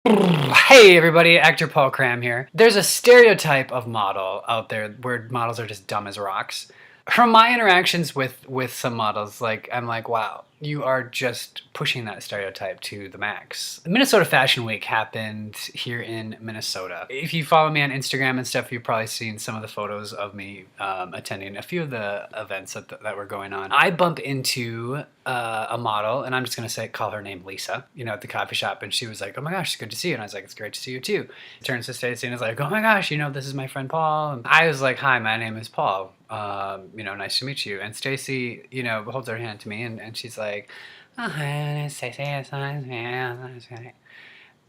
Hey everybody, actor Paul Cram here. There's a stereotype of model out there where models are just dumb as rocks. From my interactions with some models, I'm like, wow, you are just pushing that stereotype to the max. Minnesota Fashion Week happened here in Minnesota. If you follow me on Instagram and stuff, you've probably seen some of the photos of me attending a few of the events that were going on. I bump into a model, and I'm just gonna call her name Lisa, at the coffee shop, and she was like, oh my gosh, it's good to see you. And I was like, it's great to see you too. Turns to Stacey and is like, oh my gosh, this is my friend Paul. And I was like, hi, my name is Paul. Nice to meet you. And Stacy, holds her hand to me and she's like, oh, hi, Stacy, it's nice. Yeah, nice.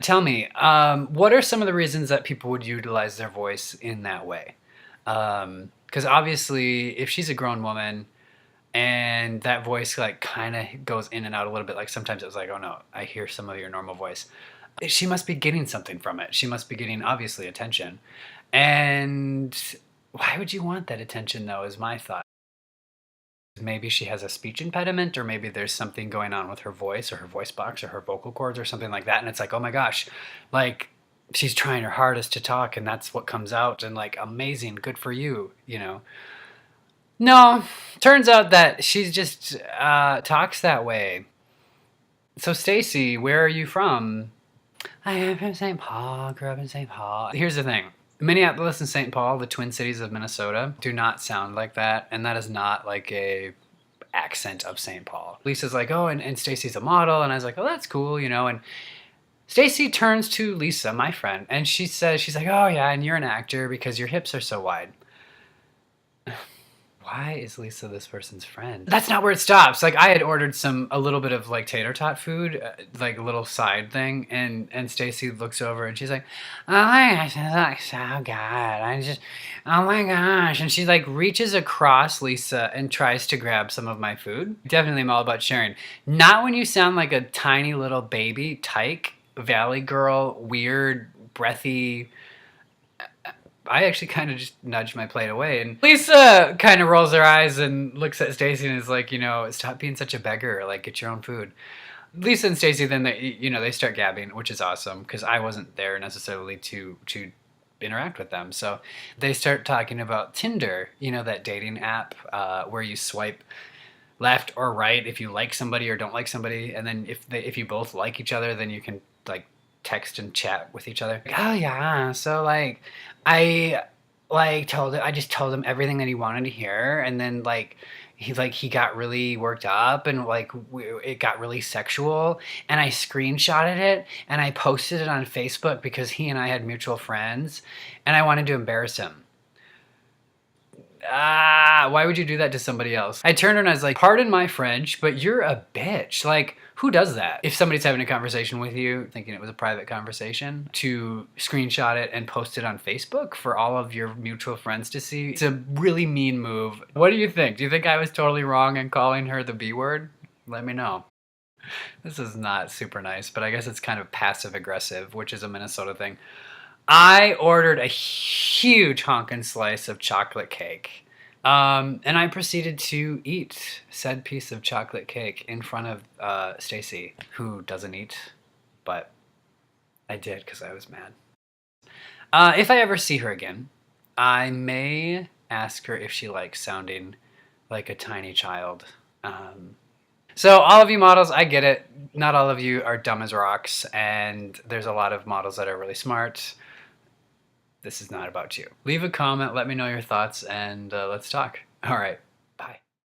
Tell me, what are some of the reasons that people would utilize their voice in that way? Because obviously, if she's a grown woman and that voice kind of goes in and out a little bit, like sometimes it was like, oh no, I hear some of your normal voice. She must be getting something from it. She must be getting, obviously, attention. And why would you want that attention, though, is my thought. Maybe she has a speech impediment, or maybe there's something going on with her voice or her voice box or her vocal cords or something like that. And it's like, oh my gosh, she's trying her hardest to talk and that's what comes out, and amazing, good for you, No, turns out that she's just talks that way. So Stacy, where are you from? I am from St. Paul, grew up in St. Paul. Here's the thing. Minneapolis and St. Paul, the twin cities of Minnesota, do not sound like that, and that is not like a accent of St. Paul. Lisa's like, oh, and Stacy's a model, and I was like, oh, that's cool, and Stacy turns to Lisa, my friend, and she's like, oh yeah, and you're an actor because your hips are so wide. Why is Lisa this person's friend? That's not where it stops. I had ordered a little bit of tater tot food, a little side thing, and Stacy looks over and she's like, oh my gosh, this looks so good. Oh my gosh. And she reaches across Lisa and tries to grab some of my food. Definitely I'm all about sharing. Not when you sound like a tiny little baby tyke, valley girl, weird, breathy. I actually kind of just nudged my plate away, and Lisa kind of rolls her eyes and looks at Stacy and is like, stop being such a beggar, get your own food. Lisa and Stacy then they start gabbing, which is awesome because I wasn't there necessarily to interact with them. So they start talking about Tinder, that dating app where you swipe left or right if you like somebody or don't like somebody, and then if you both like each other, then you can text and chat with each other. Oh yeah, so I just told him everything that he wanted to hear, and then he got really worked up, and it got really sexual, and I screenshotted it and I posted it on Facebook because he and I had mutual friends and I wanted to embarrass him. Why would you do that to somebody else? I turned and I was like, pardon my French, but you're a bitch. Who does that? If somebody's having a conversation with you, thinking it was a private conversation, to screenshot it and post it on Facebook for all of your mutual friends to see, it's a really mean move. What do you think? Do you think I was totally wrong in calling her the B word? Let me know. This is not super nice, but I guess it's kind of passive aggressive, which is a Minnesota thing. I ordered a huge honkin' slice of chocolate cake. And I proceeded to eat said piece of chocolate cake in front of Stacy, who doesn't eat, but I did because I was mad. If I ever see her again, I may ask her if she likes sounding like a tiny child. So all of you models, I get it. Not all of you are dumb as rocks, and there's a lot of models that are really smart. This is not about you. Leave a comment, let me know your thoughts, and let's talk. All right.